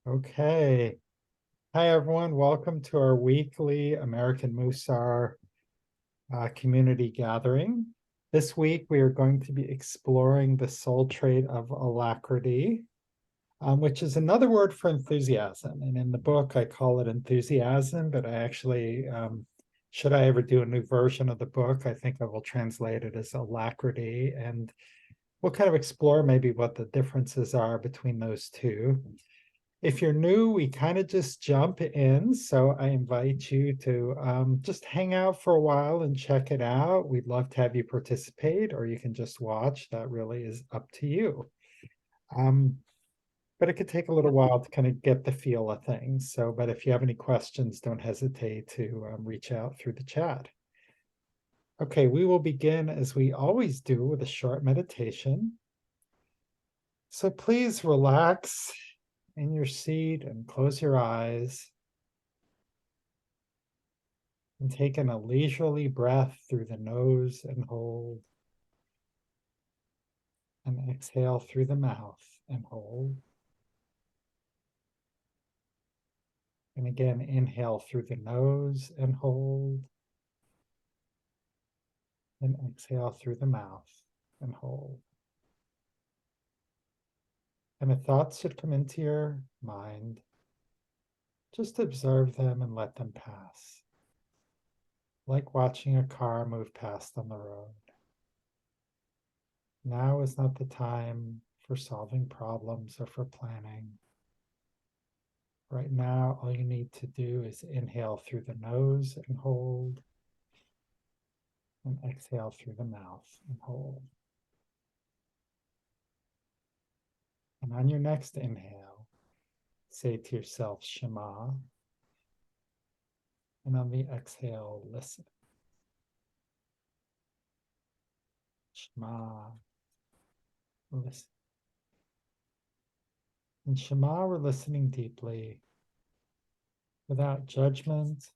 Okay. Hi, everyone. Welcome to our weekly American Mussar community gathering. This week, we are going to be exploring the soul trait of alacrity, which is another word for enthusiasm. And in the book, I call it enthusiasm, but I actually, should I ever do a new version of the book, I think I will translate it as alacrity. And we'll kind of explore maybe what the differences are between those two. If you're new, we kind of just jump in. So I invite you to just hang out for a while and check it out. We'd love to have you participate, or you can just watch. That really is up to you. Um, but it could take a little while to kind of get the feel of things. So, but if you have any questions, don't hesitate to reach out through the chat. Okay, we will begin as we always do with a short meditation. So please relax in your seat and close your eyes. And take in a leisurely breath through the nose and hold. And exhale through the mouth and hold. And again, inhale through the nose and hold. And exhale through the mouth and hold. And if thoughts should come into your mind, just observe them and let them pass. Like watching a car move past on the road. Now is not the time for solving problems or for planning. Right now, all you need to do is inhale through the nose and hold, and exhale through the mouth and hold. And on your next inhale, say to yourself, Shema. And on the exhale, listen. Shema, listen. In Shema, we're listening deeply, without judgment,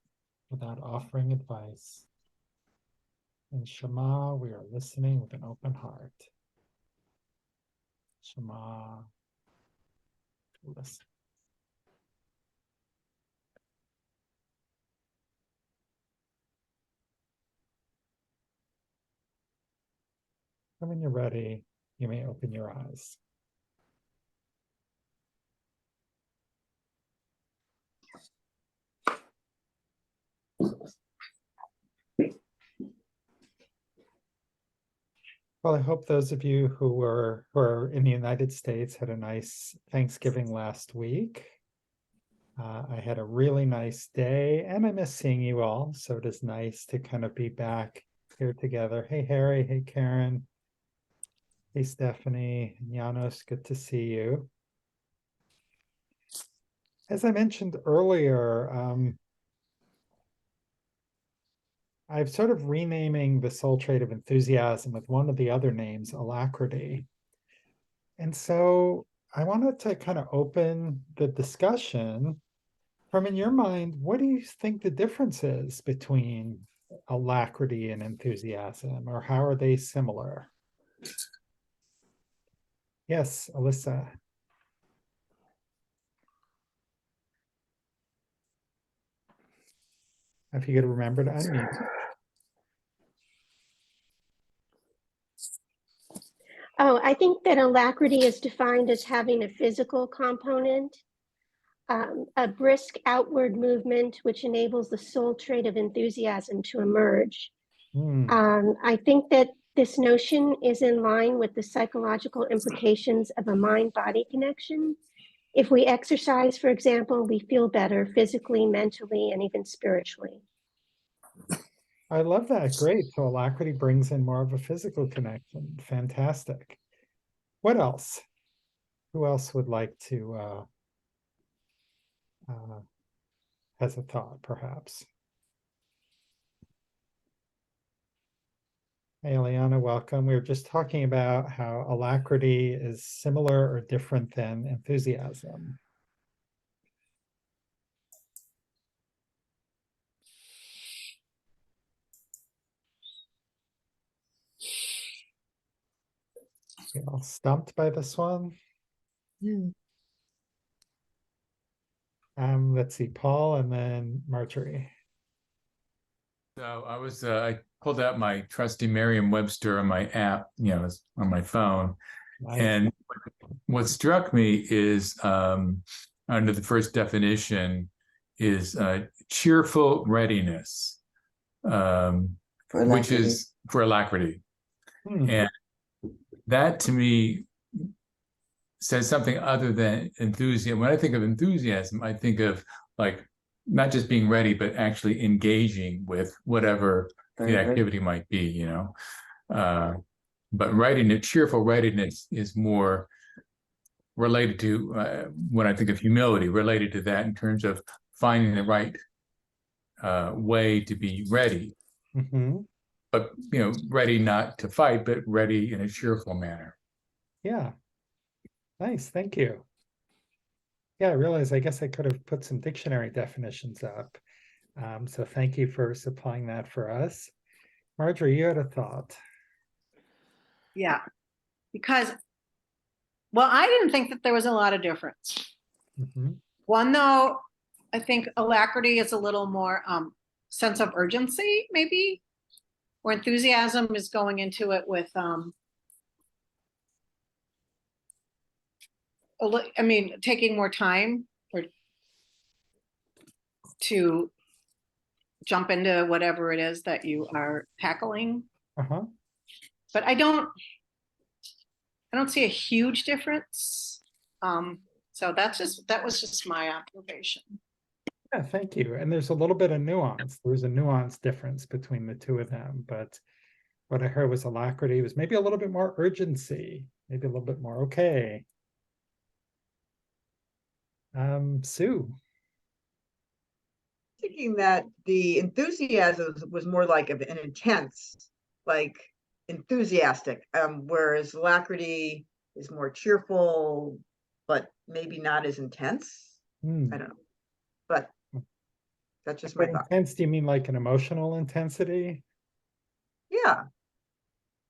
without offering advice. In Shema, we are listening with an open heart. Shema, listen. And when you're ready, you may open your eyes. Well, I hope those of you who are in the United States had a nice Thanksgiving last week. I had a really nice day, and I miss seeing you all. So it is nice to kind of be back here together. Hey, Harry. Hey, Karen. Hey, Stephanie. Janos, good to see you. As I mentioned earlier, I'm sort of renaming the soul trait of enthusiasm with one of the other names, alacrity. And so I wanted to kind of open the discussion from, in your mind, what do you think the difference is between alacrity and enthusiasm, or how are they similar? Yes, Alyssa. If you could remember to unmute. Oh, I think that alacrity is defined as having a physical component, a brisk outward movement, which enables the soul trait of enthusiasm to emerge. I think that this notion is in line with the psychological implications of a mind-body connection. If we exercise, for example, we feel better physically, mentally, and even spiritually. I love that. Great. So alacrity brings in more of a physical connection. Fantastic. What else? Who else would like to has a thought, perhaps? Hey, Eliana, welcome. We were just talking about how alacrity is similar or different than enthusiasm. You all stumped by this one? Let's see, Paul and then Marjorie. So I pulled out my trusty Merriam-Webster on my app, on my phone. Nice. And what struck me is under the first definition is cheerful readiness, which is for alacrity. Hmm. And that to me says something other than enthusiasm. When I think of enthusiasm, I think of like not just being ready, but actually engaging with whatever the activity might be, but cheerful readiness is more related to when I think of humility, related to that in terms of finding the right way to be ready, but ready not to fight, but ready in a cheerful manner. Yeah. Nice, thank you. Yeah, I realize I guess I could have put some dictionary definitions up. So thank you for supplying that for us. Marjorie, you had a thought. Yeah, because, well, I didn't think that there was a lot of difference. One, though, I think alacrity is a little more sense of urgency, maybe, or enthusiasm is going into it with, taking more time or to jump into whatever it is that you are tackling. But I don't see a huge difference. So that was just my observation. Yeah, thank you. And there's a little bit of nuance. There was a nuance difference between the two of them, but what I heard was alacrity was maybe a little bit more urgency, maybe a little bit more okay. Sue. Thinking that the enthusiasm was more like an intense, like enthusiastic, whereas alacrity is more cheerful, but maybe not as intense. I don't know, but that's just my thought. Intense, do you mean like an emotional intensity? Yeah.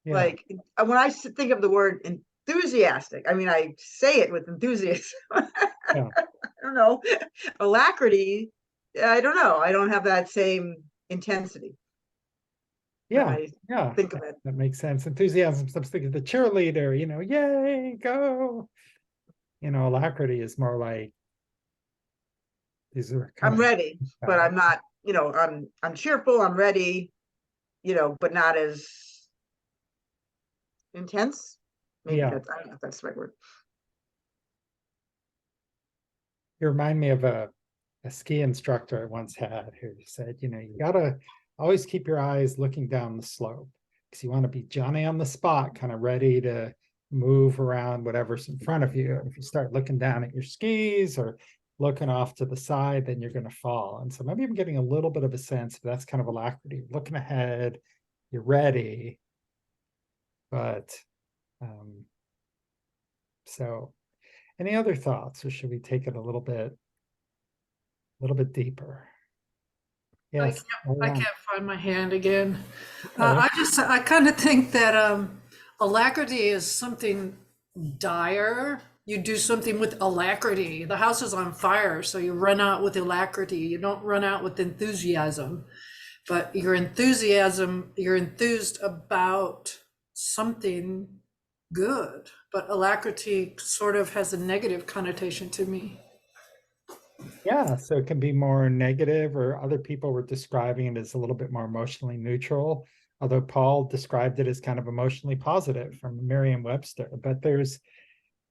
Like when I think of the word enthusiastic, I mean, I say it with enthusiasm. Yeah. I don't know. Alacrity, I don't know. I don't have that same intensity. Yeah, think of it. That makes sense. Enthusiasm, I'm thinking of the cheerleader, yay, go. Alacrity is more like these are I'm ready, but I'm not, I'm cheerful, I'm ready, but not as intense. Maybe I don't know if that's the right word. You remind me of a ski instructor I once had who said, you gotta always keep your eyes looking down the slope because you want to be Johnny on the spot, kind of ready to move around whatever's in front of you. If you start looking down at your skis or looking off to the side, then you're going to fall. And so maybe I'm getting a little bit of a sense of that's kind of alacrity, looking ahead, you're ready. But so any other thoughts, or should we take it a little bit deeper? Yes. I can't find my hand again. I kind of think that alacrity is something dire. You do something with alacrity. The house is on fire, so you run out with alacrity. You don't run out with enthusiasm, but you're enthused about something good. But alacrity sort of has a negative connotation to me. Yeah, so it can be more negative, or other people were describing it as a little bit more emotionally neutral, although Paul described it as kind of emotionally positive from Merriam-Webster. But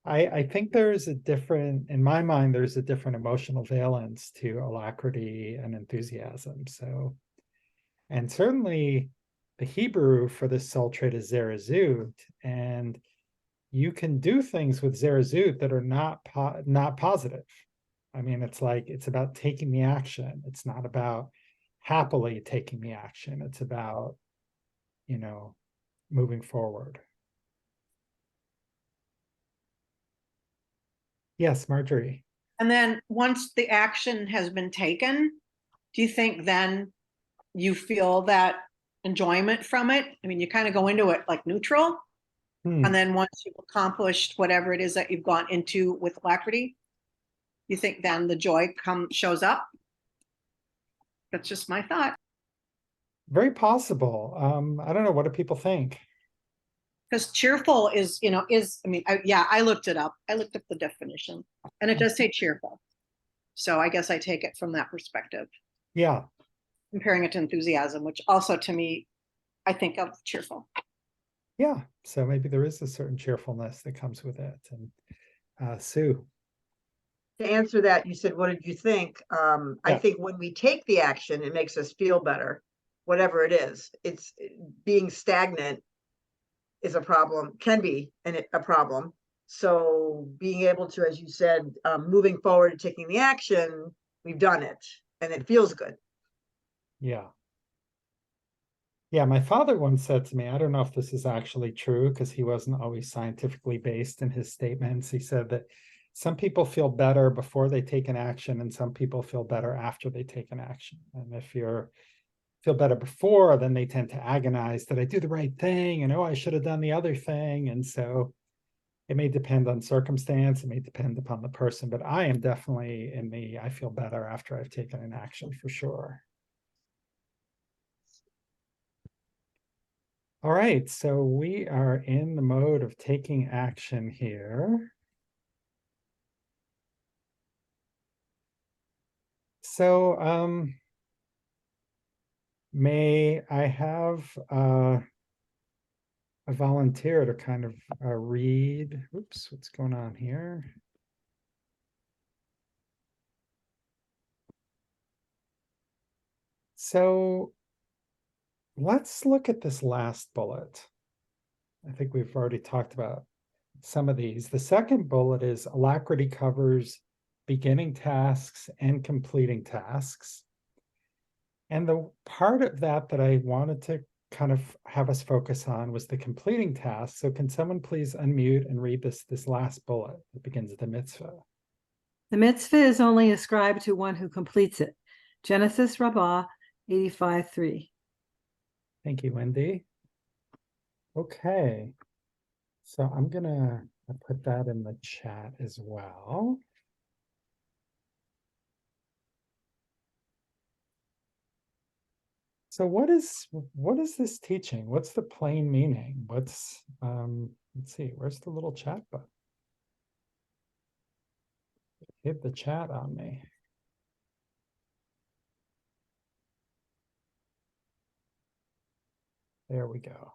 I think there's in my mind, there's a different emotional valence to alacrity and enthusiasm. So, and certainly the Hebrew for this soul trait is zerazut, and you can do things with zerazut that are not positive. I mean, it's about taking the action. It's not about happily taking the action. It's about, moving forward. Yes, Marjorie. And then once the action has been taken, do you think then you feel that enjoyment from it? I mean, you kind of go into it like neutral. And then once you've accomplished whatever it is that you've gone into with alacrity, you think then the joy shows up? That's just my thought. Very possible. I don't know. What do people think? Because cheerful is, I mean, I looked it up. I looked up the definition and it does say cheerful. So I guess I take it from that perspective, Yeah. comparing it to enthusiasm, which also to me, I think of cheerful. Yeah. So maybe there is a certain cheerfulness that comes with it. And Sue. To answer that, you said, what did you think? I Yeah. think when we take the action, it makes us feel better, whatever it is. It's being stagnant is a problem, can be a problem. So being able to, as you said, moving forward and taking the action, we've done it and it feels good. Yeah. Yeah, my father once said to me, I don't know if this is actually true because he wasn't always scientifically based in his statements. He said that some people feel better before they take an action and some people feel better after they take an action. And if you feel better before, then they tend to agonize, did I do the right thing? And oh, I should have done the other thing. And so it may depend on circumstance, it may depend upon the person, but I am definitely I feel better after I've taken an action for sure. All right, so we are in the mode of taking action here. So may I have a volunteer to kind of read, oops, what's going on here? So let's look at this last bullet. I think we've already talked about some of these. The second bullet is alacrity covers beginning tasks and completing tasks. And the part of that that I wanted to kind of have us focus on was the completing task. So can someone please unmute and read this last bullet that begins the mitzvah? The mitzvah is only ascribed to one who completes it. Genesis Rabbah 85:3. Thank you, Wendy. Okay. So I'm gonna put that in the chat as well. So what is this teaching? What's the plain meaning? What's let's see, where's the little chat button? Hit the chat on me. There we go.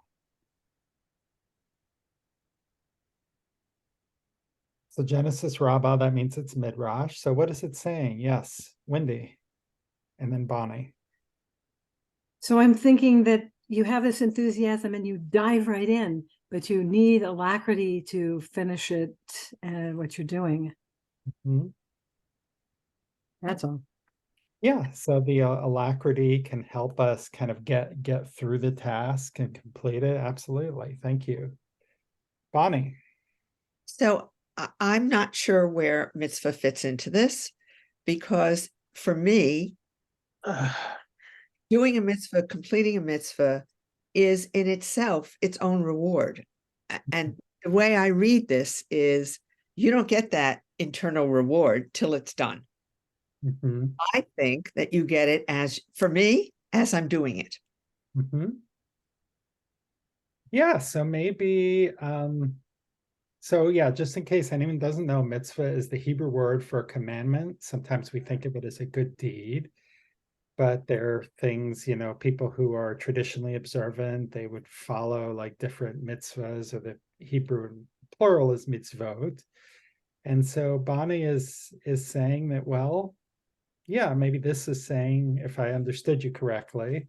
So Genesis Rabbah, that means it's Midrash. So what is it saying? Yes, Wendy, and then Bonnie. So I'm thinking that you have this enthusiasm and you dive right in, but you need alacrity to finish it and what you're doing. Mm-hmm. That's all. Yeah, so the alacrity can help us kind of get through the task and complete it. Absolutely. Thank you. Bonnie. So I'm not sure where mitzvah fits into this, because for me, doing a mitzvah, completing a mitzvah is in itself its own reward. And the way I read this is you don't get that internal reward till it's done. Mm-hmm. I think that you get it as, for me, as I'm doing it. Mm-hmm. Yeah, so maybe so yeah, just in case anyone doesn't know, mitzvah is the Hebrew word for a commandment. Sometimes we think of it as a good deed, but there are things, people who are traditionally observant, they would follow like different mitzvahs, or the Hebrew plural is mitzvot. And so Bonnie is saying that, well, yeah, maybe this is saying, if I understood you correctly,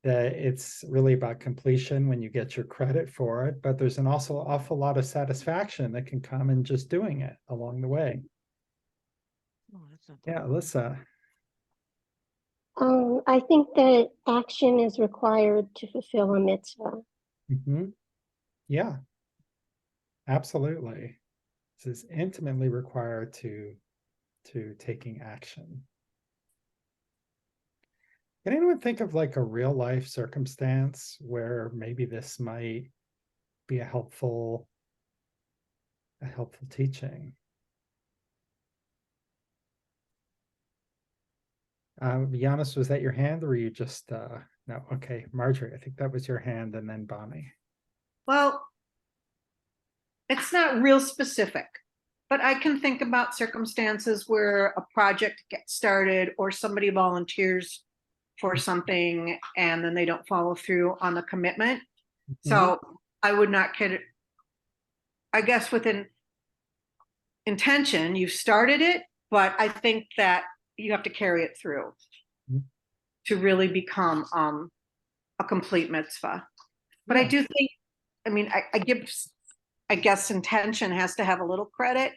that it's really about completion when you get your credit for it, but there's an also awful lot of satisfaction that can come in just doing it along the way. Yeah, Alyssa. I think that action is required to fulfill a mitzvah. Mm-hmm. Yeah, absolutely. This is intimately required to taking action. Can anyone think of like a real life circumstance where maybe this might be a helpful teaching? Giannis, was that your hand or were you just, no, okay, Marjorie, I think that was your hand and then Bonnie. Well, it's not real specific, but I can think about circumstances where a project gets started or somebody volunteers for something and then they don't follow through on the commitment. So I would not kid. I guess with an intention, you've started it, but I think that you have to carry it through to really become a complete mitzvah. But I do think, I mean, I guess intention has to have a little credit,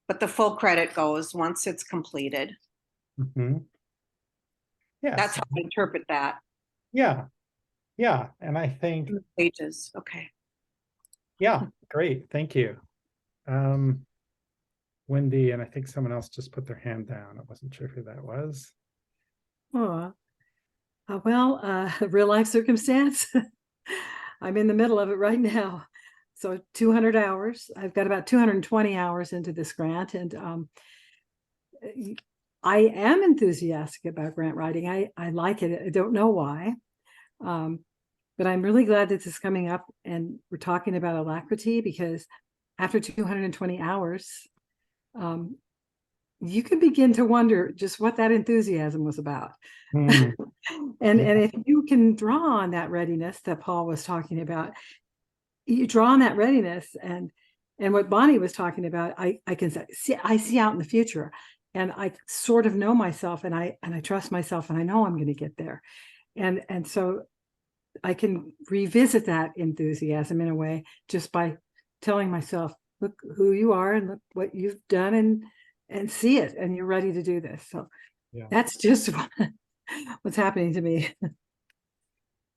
but the full credit goes once it's completed. Yes. That's how I interpret that. Yeah. Yeah. And I think, Pages. Okay. yeah, great. Thank you. Wendy, and I think someone else just put their hand down. I wasn't sure who that was. Oh, real life circumstance. I'm in the middle of it right now. So 200 hours. I've got about 220 hours into this grant, and I am enthusiastic about grant writing. I like it. I don't know why. But I'm really glad that this is coming up and we're talking about alacrity, because after 220 hours, you can begin to wonder just what that enthusiasm was about. And if you can draw on that readiness that Paul was talking about, you draw on that readiness and what Bonnie was talking about, I can see, I see out in the future, and I sort of know myself, and I trust myself, and I know I'm going to get there. And so I can revisit that enthusiasm in a way just by telling myself, look who you are and look what you've done, and see it, and you're ready to do this. So that's just what's happening to me.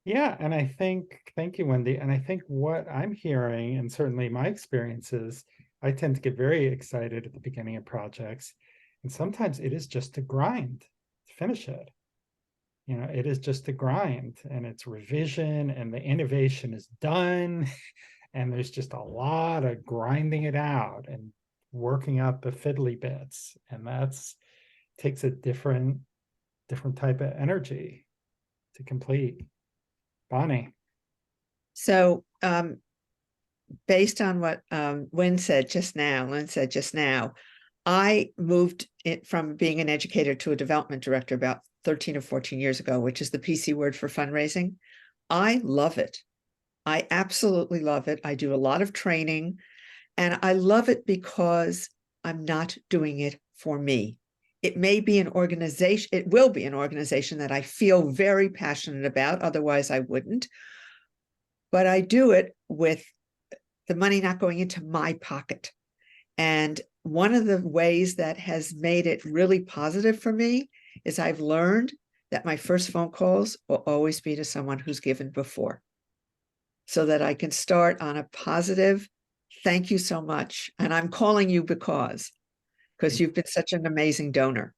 Yeah, and I think, thank you, Wendy. And I think what I'm hearing, and certainly my experiences, I tend to get very excited at the beginning of projects. And sometimes it is just a grind to finish it. You know, it is just a grind, and it's revision, and the innovation is done. And there's just a lot of grinding it out and working out the fiddly bits. And that's takes a different type of energy to complete. Bonnie. So, based on what Lynn said just now, I moved it from being an educator to a development director about 13 or 14 years ago, which is the PC word for fundraising. I love it. I absolutely love it. I do a lot of training, and I love it because I'm not doing it for me. It may be an organization, it will be an organization that I feel very passionate about, otherwise I wouldn't. But I do it with the money not going into my pocket. And one of the ways that has made it really positive for me is I've learned that my first phone calls will always be to someone who's given before, so that I can start on a positive, thank you so much. And I'm calling you because you've been such an amazing donor.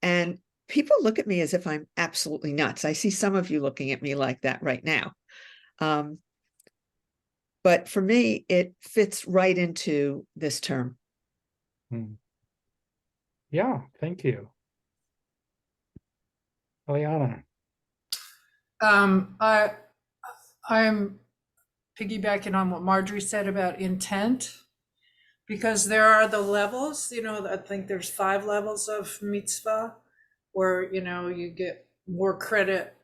And people look at me as if I'm absolutely nuts. I see some of you looking at me like that right now. But for me, it fits right into this term. Yeah, thank you. Eliana. I'm piggybacking on what Marjorie said about intent, because there are the levels, I think there's 5 levels of mitzvah where, you get more credit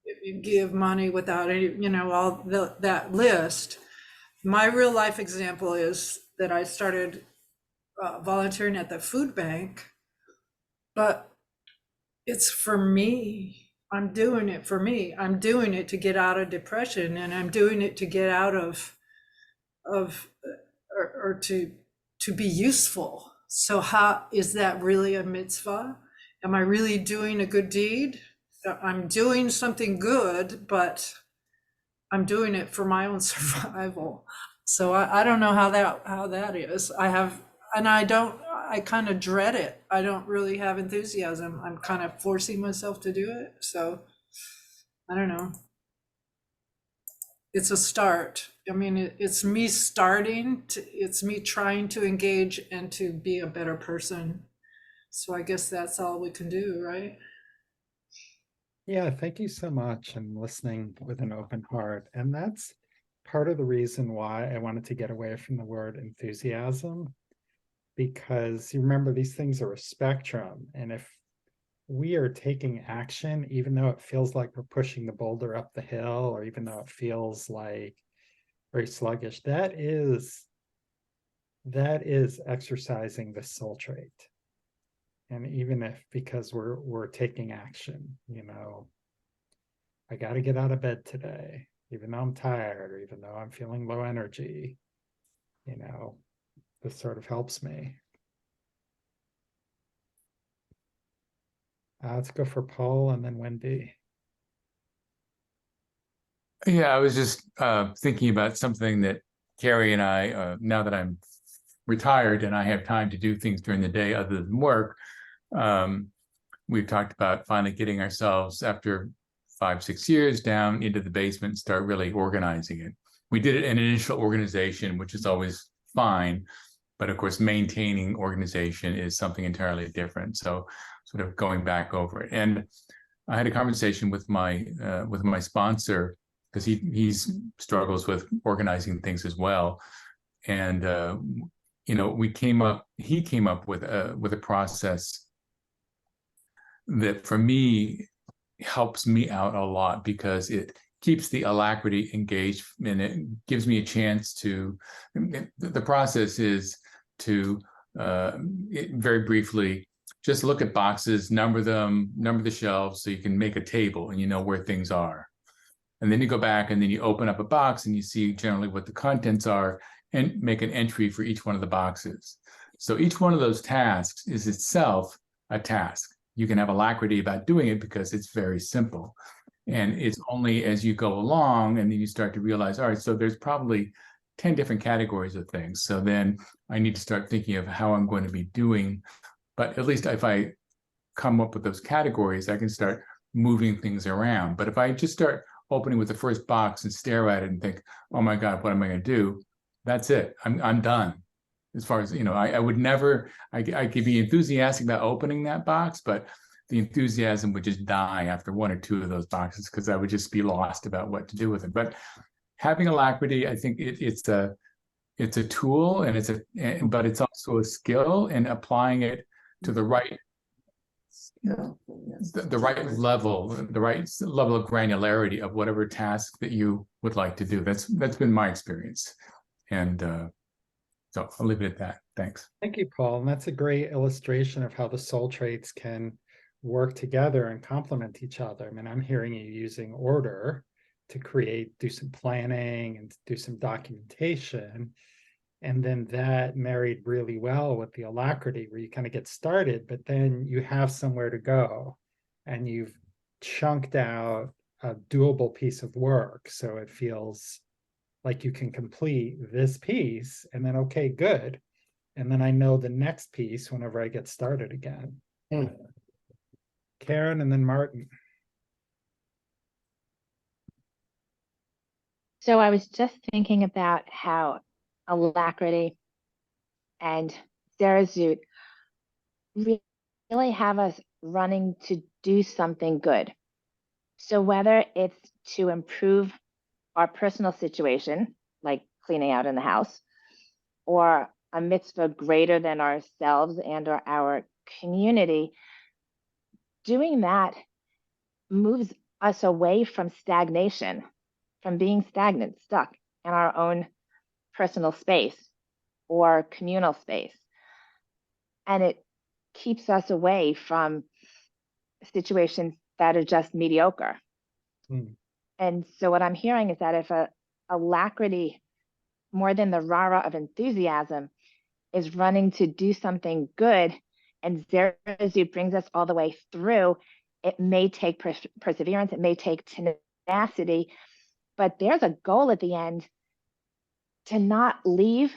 if you give money without any, all that list. My real life example is that I started volunteering at the food bank, but it's for me. I'm doing it for me. I'm doing it to get out of depression, and I'm doing it to get out of or to be useful. So how is that really a mitzvah? Am I really doing a good deed? I'm doing something good, but I'm doing it for my own survival. So I don't know how that is. I kind of dread it. I don't really have enthusiasm. I'm kind of forcing myself to do it. So I don't know. It's a start. I mean, it's me it's me trying to engage and to be a better person. So I guess that's all we can do, right? Yeah, thank you so much, and listening with an open heart. And that's part of the reason why I wanted to get away from the word enthusiasm, because you remember these things are a spectrum. And if we are taking action, even though it feels like we're pushing the boulder up the hill, or even though it feels like very sluggish, that is exercising the soul trait. And even if, because we're taking action, I got to get out of bed today, even though I'm tired, or even though I'm feeling low energy, this sort of helps me. Let's go for Paul and then Wendy. Yeah, I was just thinking about something that Carrie and I, now that I'm retired and I have time to do things during the day other than work, we've talked about finally getting ourselves, after 5-6 years, down into the basement and start really organizing it. We did it in initial organization, which is always fine, but of course maintaining organization is something entirely different. So sort of going back over it. And I had a conversation with my sponsor, because he struggles with organizing things as well. And he came up with a process that for me helps me out a lot, because it keeps the alacrity engaged, and it gives me a chance to, the process is to very briefly just look at boxes, number them, number the shelves, so you can make a table and you know where things are. And then you go back and then you open up a box and you see generally what the contents are and make an entry for each one of the boxes. So each one of those tasks is itself a task. You can have alacrity about doing it because it's very simple. And it's only as you go along and then you start to realize, all right, so there's probably 10 different categories of things. So then I need to start thinking of how I'm going to be doing. But at least if I come up with those categories, I can start moving things around. But if I just start opening with the first box and stare at it and think, oh my God, what am I going to do? That's it. I'm done. As far as, I would never, I could be enthusiastic about opening that box, but the enthusiasm would just die after 1 or 2 of those boxes, because I would just be lost about what to do with it. But having alacrity, I think it's a tool, and but it's also a skill, and applying it to the right level of granularity of whatever task that you would like to do. That's been my experience. And so I'll leave it at that. Thanks. Thank you, Paul. And that's a great illustration of how the soul traits can work together and complement each other. I mean, I'm hearing you using order to do some planning and do some documentation. And then that married really well with the alacrity, where you kind of get started, but then you have somewhere to go and you've chunked out a doable piece of work. So it feels like you can complete this piece and then, okay, good. And then I know the next piece whenever I get started again. Karen and then Martin. So I was just thinking about how alacrity and Zerazut really have us running to do something good. So whether it's to improve our personal situation, like cleaning out in the house, or a mitzvah greater than ourselves and or our community, doing that moves us away from stagnation, from being stagnant, stuck in our own personal space or communal space. And it keeps us away from situations that are just mediocre. And so what I'm hearing is that if a alacrity, more than the rah-rah of enthusiasm, is running to do something good, and Zerazut brings us all the way through, it may take perseverance, it may take tenacity, but there's a goal at the end to not leave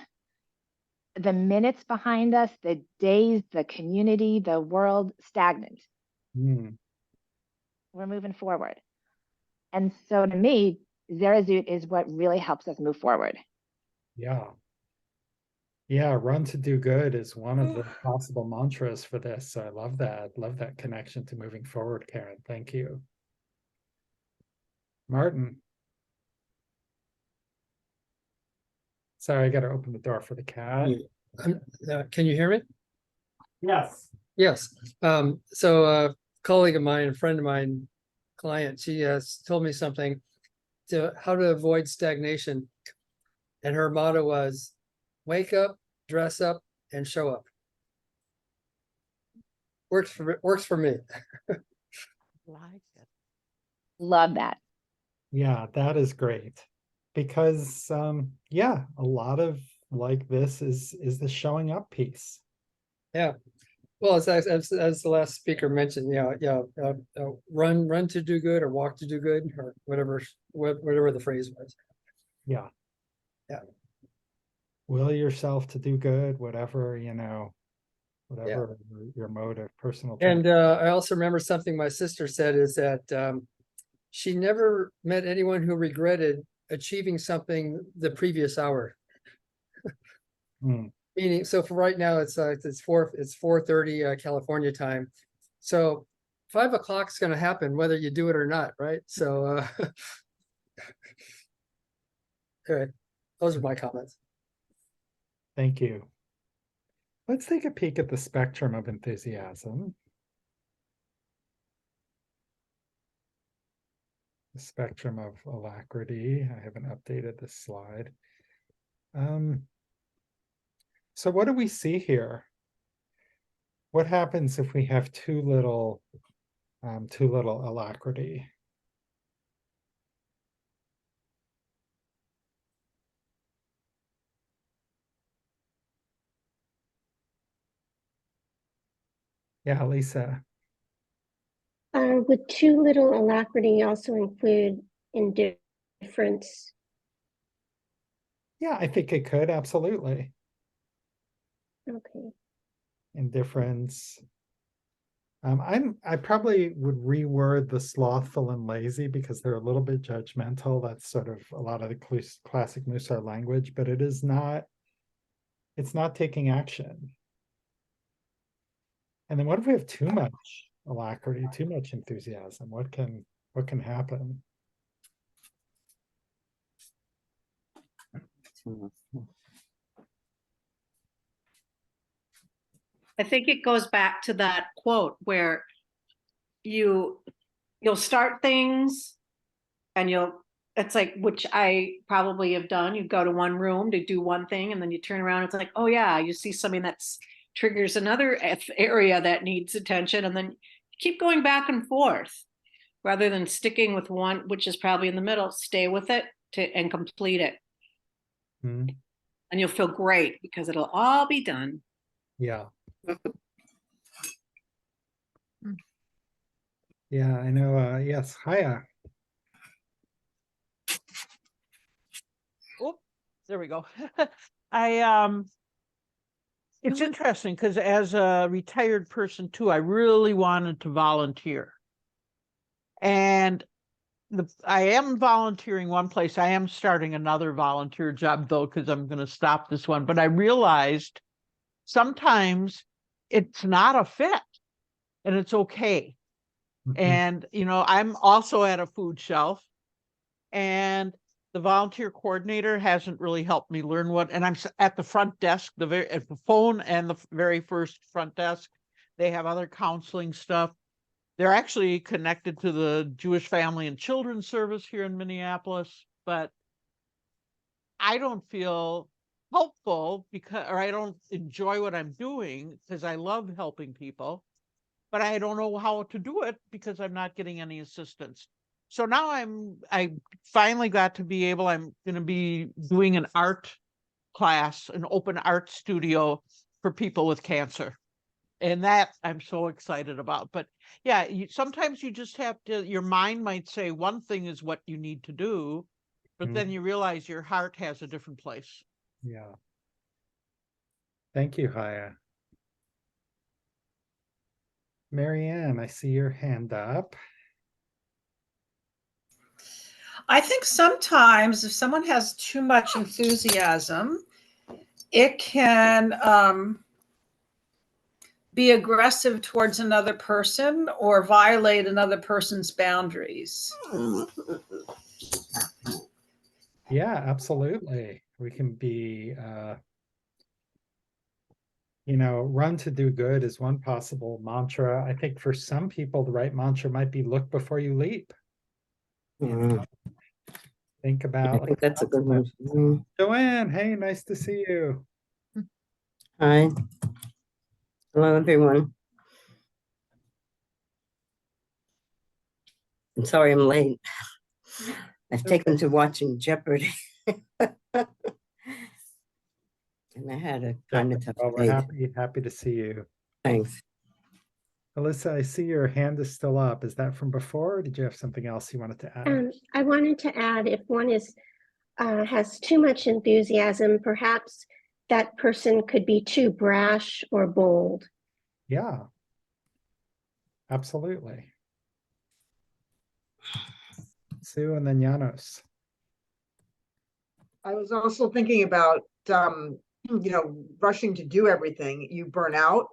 the minutes behind us, the days, the community, the world stagnant. We're moving forward. And so to me, Zerazut is what really helps us move forward. Yeah. Yeah, run to do good is one of the possible mantras for this. So I love that. Love that connection to moving forward, Karen. Thank you. Martin. Sorry, I got to open the door for the cat. Can you hear me? Yes. Yes. So a colleague of mine, a friend of mine, client, she has told me something to how to avoid stagnation. And her motto was wake up, dress up, and show up. Works for me. Like it. Love that. Yeah, that is great. Because yeah, a lot of like this is the showing up piece. Yeah. Well, as the last speaker mentioned, run to do good or walk to do good or whatever the phrase was. Yeah. Yeah. Will yourself to do good, whatever, whatever your mode of personal. And I also remember something my sister said is that she never met anyone who regretted achieving something the previous hour. Meaning, so for right now, it's 4:30 California time. So 5 o'clock is going to happen whether you do it or not, right? So anyway, those are my comments. Thank you. Let's take a peek at the spectrum of enthusiasm. The spectrum of alacrity. I haven't updated this slide. So what do we see here? What happens if we have too little alacrity? Yeah, Lisa. Would too little alacrity also include indifference? Yeah, I think it could, absolutely. Okay. Indifference. I probably would reword the slothful and lazy because they're a little bit judgmental. That's sort of a lot of the classic Mussar language, but it's not taking action. And then what if we have too much alacrity, too much enthusiasm? What can happen? I think it goes back to that quote where you'll start things and it's like, which I probably have done. You go to one room to do one thing and then you turn around. It's like, oh yeah, you see something that's triggers another area that needs attention. And then you keep going back and forth rather than sticking with one, which is probably in the middle. Stay with it and complete it. Hmm. And you'll feel great because it'll all be done. Yeah. Yeah, I know. Yes, hiya. Oh, there we go. It's interesting because as a retired person too, I really wanted to volunteer. And I am volunteering one place. I am starting another volunteer job though, because I'm going to stop this one. But I realized sometimes it's not a fit and it's okay. And, I'm also at a food shelf and the volunteer coordinator hasn't really helped me learn and I'm at the front desk, at the phone and the very first front desk. They have other counseling stuff. They're actually connected to the Jewish Family and Children's Service here in Minneapolis, but I don't feel helpful or I don't enjoy what I'm doing because I love helping people, but I don't know how to do it because I'm not getting any assistance. So now I finally got to be able, I'm going to be doing an art class, an open art studio for people with cancer. And that I'm so excited about. But yeah, sometimes you just have to, your mind might say one thing is what you need to do, but then you realize your heart has a different place. Yeah. Thank you, Haya. Marianne, I see your hand up. I think sometimes if someone has too much enthusiasm, it can be aggressive towards another person or violate another person's boundaries. Yeah, absolutely. We can be, run to do good is one possible mantra. I think for some people, the right mantra might be look before you leap. Think about, I think that's a good one. Joanne, hey, nice to see you. Hi. Hello, everyone. I'm sorry I'm late. I've taken to watching Jeopardy. And I had a kind of tough Well, we're day. happy to see you. Thanks. Alyssa, I see your hand is still up. Is that from before, or did you have something else you wanted to add? I wanted to add, if one has too much enthusiasm, perhaps that person could be too brash or bold. Yeah, absolutely. Sue and then Janos. I was also thinking about, rushing to do everything. You burn out,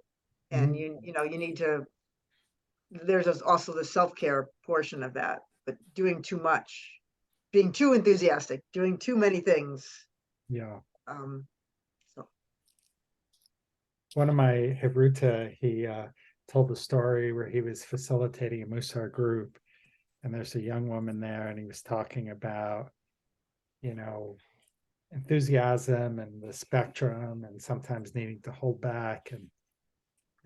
and you need to. There's also the self-care portion of that, but doing too much, being too enthusiastic, doing too many things. Yeah. So One of my Hevruta, he told a story where he was facilitating a Mussar group, and there's a young woman there, and he was talking about, enthusiasm and the spectrum, and sometimes needing to hold back. And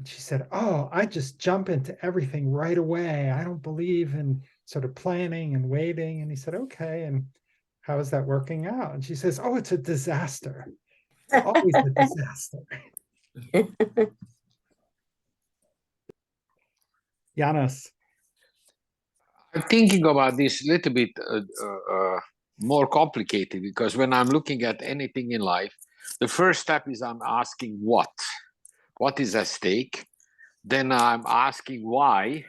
she said, "Oh, I just jump into everything right away. I don't believe in sort of planning and waiting." And he said, "Okay, and how is that working out?" And she says, "Oh, it's a disaster. Always a disaster." Janos. I'm thinking about this a little bit more complicated, because when I'm looking at anything in life, the first step is I'm asking what is at stake. Then I'm asking why.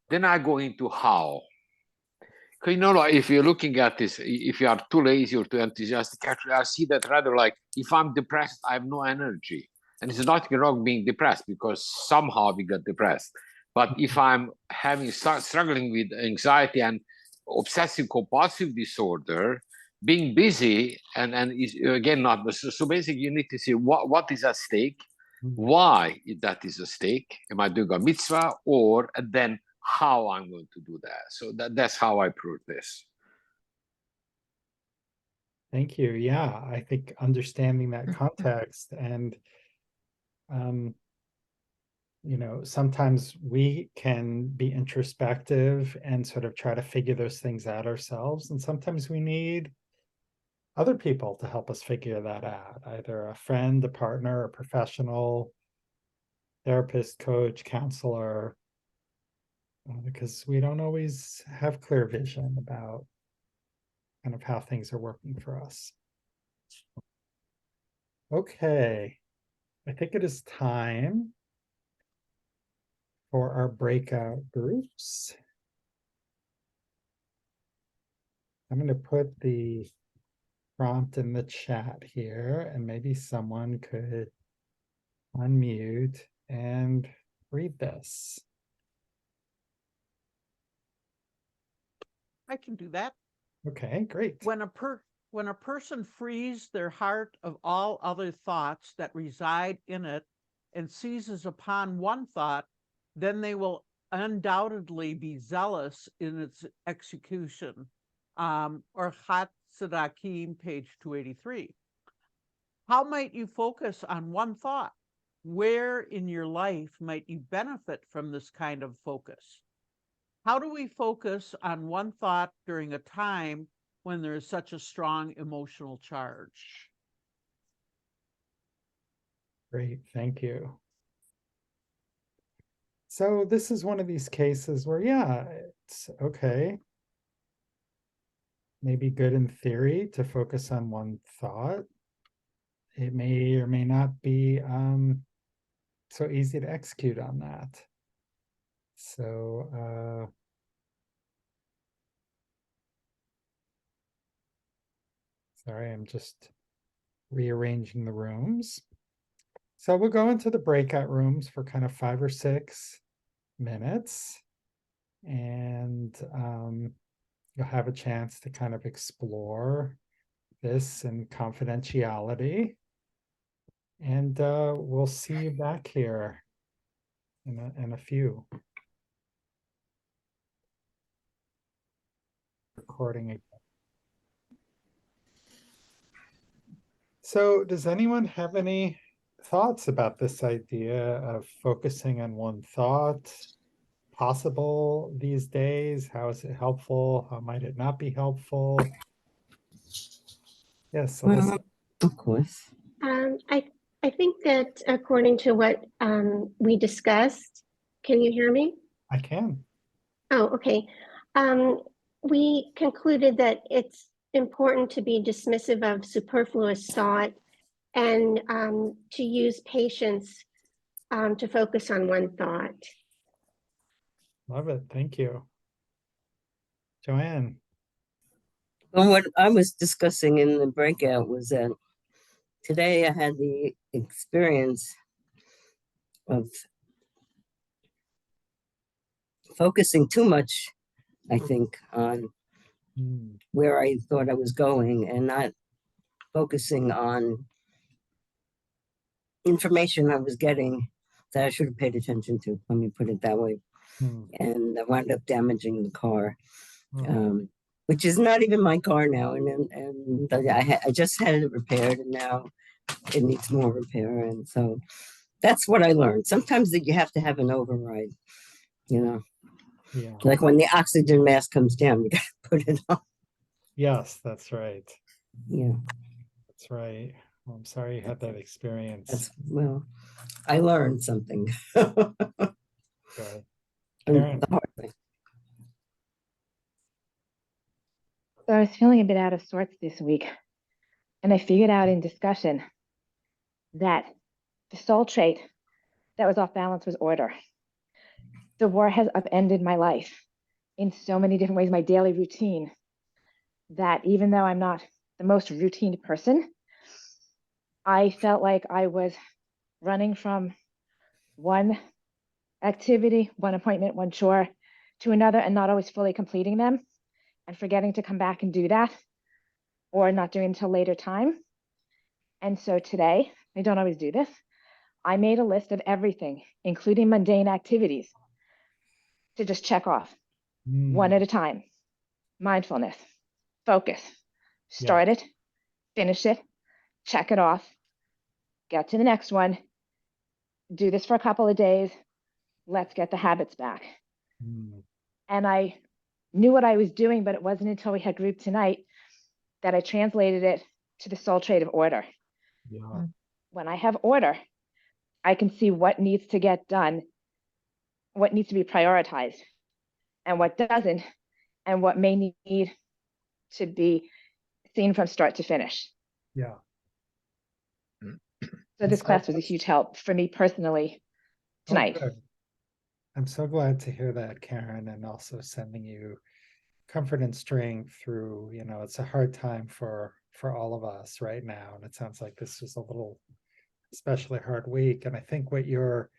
Then I go into how. Because like if you're looking at this, if you are too lazy or too enthusiastic, actually I see that rather like if I'm depressed, I have no energy. And it's nothing wrong being depressed, because somehow we get depressed. But if I'm struggling with anxiety and obsessive compulsive disorder, being busy and is again not so basically you need to see what is at stake, why that is at stake. Am I doing a mitzvah, or and then how I'm going to do that? So that's how I approach this. Thank you. Yeah, I think understanding that context and sometimes we can be introspective and sort of try to figure those things out ourselves. And sometimes we need other people to help us figure that out, either a friend, a partner, a professional, therapist, coach, counselor, because we don't always have clear vision about kind of how things are working for us. Okay, I think it is time for our breakout groups. I'm going to put the prompt in the chat here, and maybe someone could unmute and read this. I can do that. Okay, great. When a person frees their heart of all other thoughts that reside in it and seizes upon one thought, then they will undoubtedly be zealous in its execution. Or Chat Sadakim, page 283. How might you focus on one thought? Where in your life might you benefit from this kind of focus? How do we focus on one thought during a time when there is such a strong emotional charge? Great, thank you. So this is one of these cases where, yeah, it's okay. Maybe good in theory to focus on one thought. It may or may not be so easy to execute on that. So sorry, I'm just rearranging the rooms. So we'll go into the breakout rooms for kind of 5 or 6 minutes. And you'll have a chance to kind of explore this in confidentiality. And we'll see you back here in a few. Recording again. So does anyone have any thoughts about this idea of focusing on one thought? Possible these days? How is it helpful? How might it not be helpful? Yes, Alyssa. Of course. I think that according to what we discussed, can you hear me? I can. Oh, okay. We concluded that it's important to be dismissive of superfluous thought and to use patience to focus on one thought. Love it. Thank you. Joanne. Well, what I was discussing in the breakout was that today I had the experience of focusing too much, I think, on where I thought I was going and not focusing on information I was getting that I should have paid attention to. Let me put it that way. And I wound up damaging the car, which is not even my car now. And I just had it repaired, and now it needs more repair. And so that's what I learned. Sometimes that you have to have an override, you know. Yeah. Like when the oxygen mask comes down, you got to put it on. Yes, that's right. Yeah. That's right. Well, I'm sorry you had that experience. Well, I learned something. Good. Karen. So I was feeling a bit out of sorts this week, and I figured out in discussion that the soul trait that was off balance was order. The war has upended my life in so many different ways, my daily routine, that even though I'm not the most routine person, I felt like I was running from one activity, one appointment, one chore to another and not always fully completing them and forgetting to come back and do that or not doing until later time. And so today, I don't always do this, I made a list of everything, including mundane activities, to just check off one at a time. Mindfulness, focus, start it, finish it, check it off, get to the next one, do this for a couple of days, let's get the habits back. And I knew what I was doing, but it wasn't until we had group tonight that I translated it to the soul trait of order. Yeah. When I have order, I can see what needs to get done, what needs to be prioritized, and what doesn't, and what may need to be seen from start to finish. Yeah. So this class was a huge help for me personally tonight. Oh, I'm so glad to hear that, Karen, and also sending you comfort and strength through, you know, it's a hard time for all of us right now. And it sounds like this was a little especially hard week. And I think what you're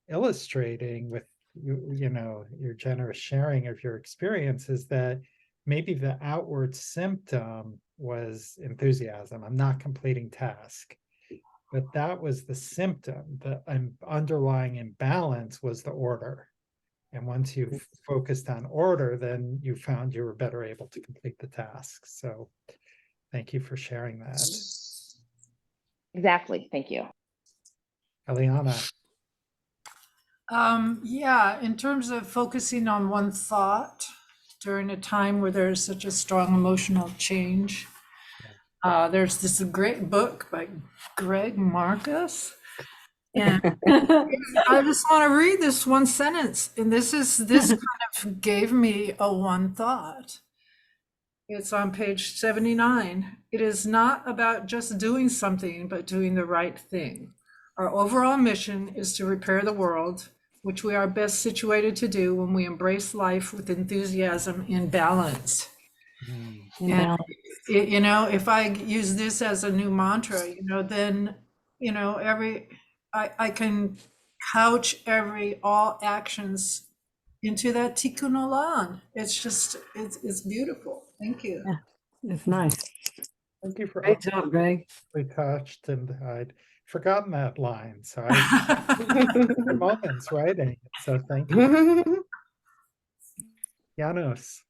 illustrating with, you know, your generous sharing of your experience is that maybe the outward symptom was enthusiasm. I'm not completing task. But that was the symptom. The underlying imbalance was the order. And once you focused on order, then you found you were better able to complete the task. So thank you for sharing that. Exactly. Thank you. Eliana. Yeah, in terms of focusing on one thought during a time where there's such a strong emotional change, there's this great book by Greg Marcus, and I just want to read this one sentence, and this kind of gave me a one thought. It's on page 79. It is not about just doing something, but doing the right thing. Our overall mission is to repair the world, which we are best situated to do when we embrace life with enthusiasm in balance. And You know, if I use this as a new mantra, then, I can couch all actions into that tikkun olam. It's just, it's beautiful. Thank you. Yeah, it's nice. Thank you for Great job, Greg. touched, and I'd forgotten that line. So I had moments writing it. So thank you. Janos.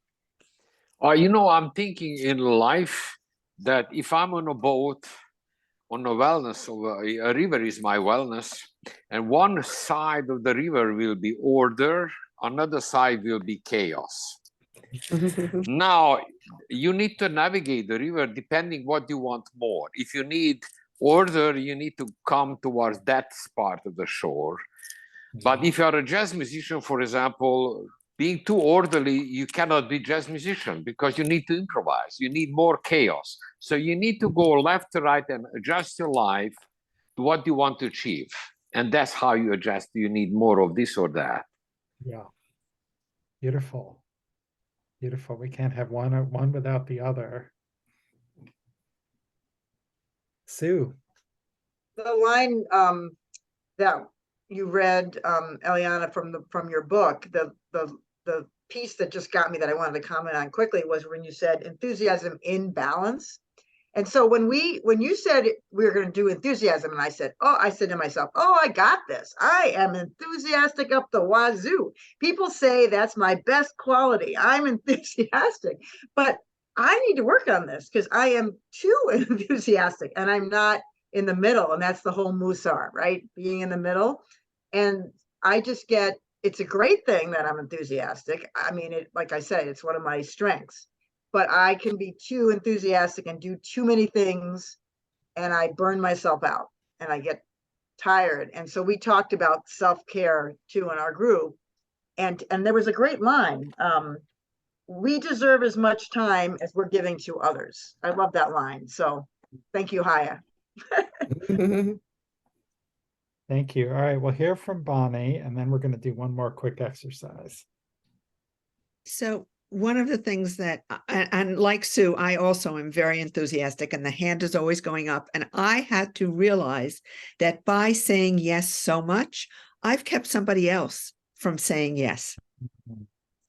I'm thinking in life that if I'm on a boat, on a wellness, or a river is my wellness, and one side of the river will be order, another side will be chaos. Now, you need to navigate the river depending what you want more. If you need order, you need to come towards that part of the shore. But if you are a jazz musician, for example, being too orderly, you cannot be jazz musician because you need to improvise. You need more chaos. So you need to go left to right and adjust your life to what you want to achieve. And that's how you adjust. You need more of this or that. Yeah. Beautiful. Beautiful. We can't have one without the other. Sue. The line that you read, Eliana, from your book, the piece that just got me that I wanted to comment on quickly was when you said enthusiasm in balance. And so when you said we were going to do enthusiasm, and I said to myself, oh, I got this. I am enthusiastic up the wazoo. People say that's my best quality. I'm enthusiastic, but I need to work on this because I am too enthusiastic and I'm not in the middle. And that's the whole Mussar, right? Being in the middle. And I just it's a great thing that I'm enthusiastic. I mean, like I said, it's one of my strengths. But I can be too enthusiastic and do too many things, and I burn myself out and I get tired. And so we talked about self-care too in our group. And there was a great line. We deserve as much time as we're giving to others. I love that line. So thank you, Haya. Thank you. All right, we'll hear from Bonnie, and then we're going to do one more quick exercise. So one of the things that, and like Sue, I also am very enthusiastic and the hand is always going up. And I had to realize that by saying yes so much, I've kept somebody else from saying yes.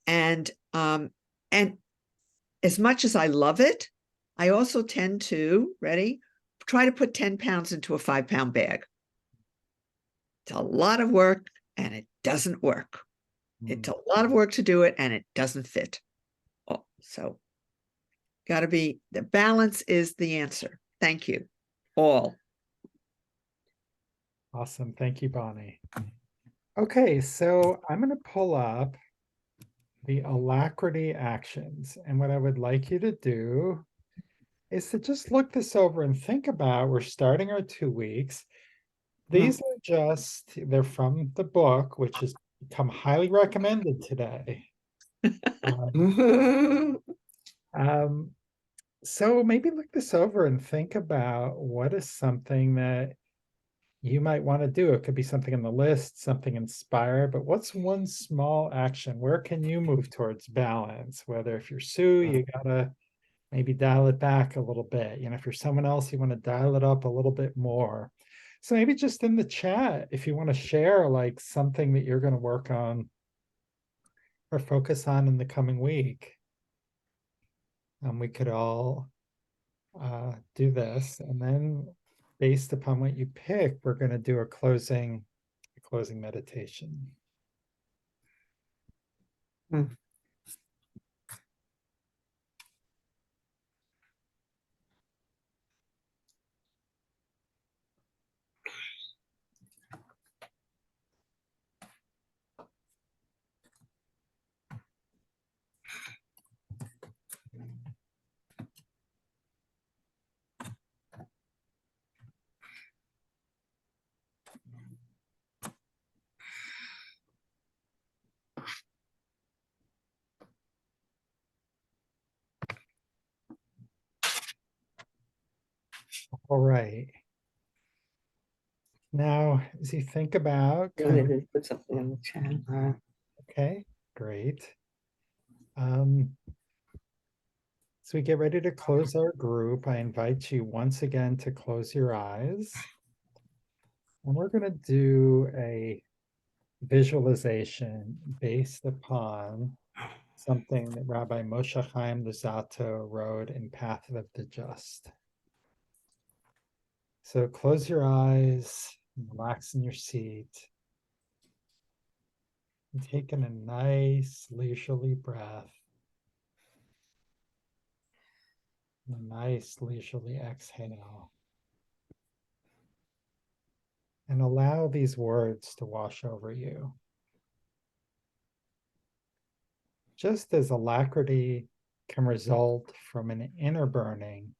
And as much as I love it, I also tend to, try to put 10 pounds into a 5-pound bag. It's a lot of work and it doesn't work. It's a lot of work to do it and it doesn't fit. Oh, so the balance is the answer. Thank you all. Awesome. Thank you, Bonnie. Okay, so I'm going to pull up the alacrity actions. And what I would like you to do is to just look this over and think about, we're starting our 2 weeks. These are they're from the book, which has become highly recommended today. So maybe look this over and think about what is something that you might want to do. It could be something in the list, something inspired, but what's one small action? Where can you move towards balance? Whether if you're Sue, you gotta maybe dial it back a little bit. If you're someone else, you want to dial it up a little bit more. So maybe just in the chat, if you want to share like something that you're going to work on or focus on in the coming week. We could all do this, and then based upon what you pick, we're going to do a closing meditation. All right. Now, as you think about put something in the chat. Okay, great. As we get ready to close our group, I invite you once again to close your eyes. And we're going to do a visualization based upon something that Rabbi Moshe Chaim Luzzatto wrote in Path of the Just. So close your eyes, relax in your seat, and take in a nice leisurely breath. And a nice leisurely exhale. And allow these words to wash over you. Just as alacrity can result from an inner burning,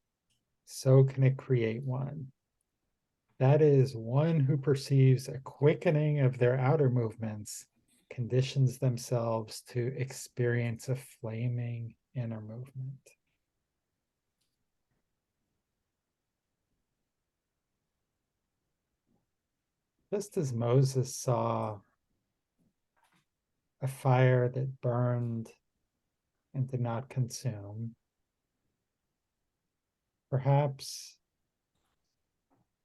so can it create one. That is, one who perceives a quickening of their outer movements conditions themselves to experience a flaming inner movement. Just as Moses saw a fire that burned and did not consume, perhaps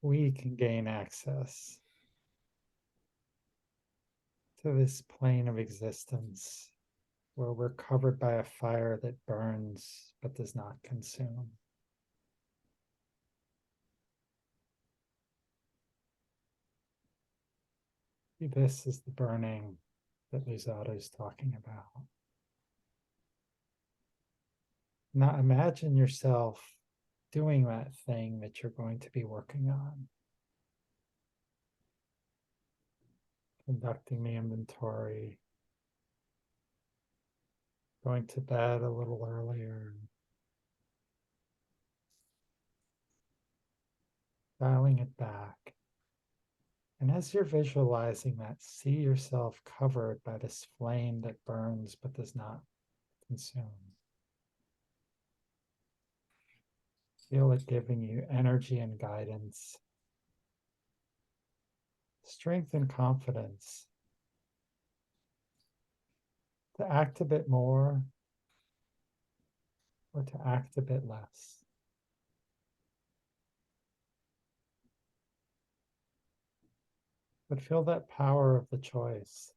we can gain access to this plane of existence where we're covered by a fire that burns but does not consume. This is the burning that Luzzatto is talking about. Now imagine yourself doing that thing that you're going to be working on. Conducting the inventory, going to bed a little earlier, dialing it back. And as you're visualizing that, see yourself covered by this flame that burns but does not consume. Feel it giving you energy and guidance, strength and confidence to act a bit more or to act a bit less. But feel that power of the choice.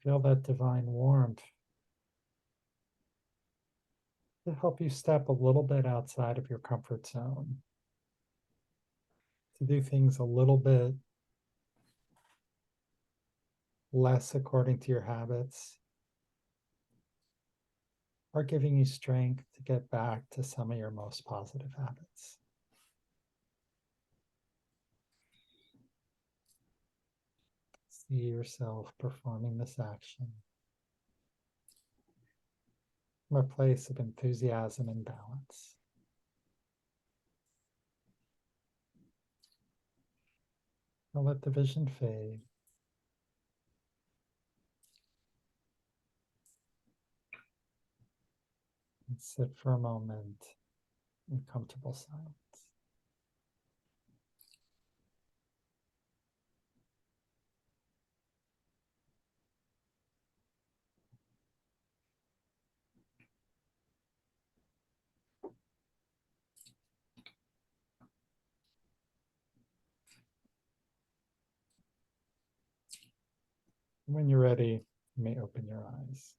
Feel that divine warmth to help you step a little bit outside of your comfort zone, to do things a little bit less according to your habits, or giving you strength to get back to some of your most positive habits. See yourself performing this action from a place of enthusiasm and balance. Now let the vision fade. And sit for a moment in comfortable silence. When you're ready, you may open your eyes.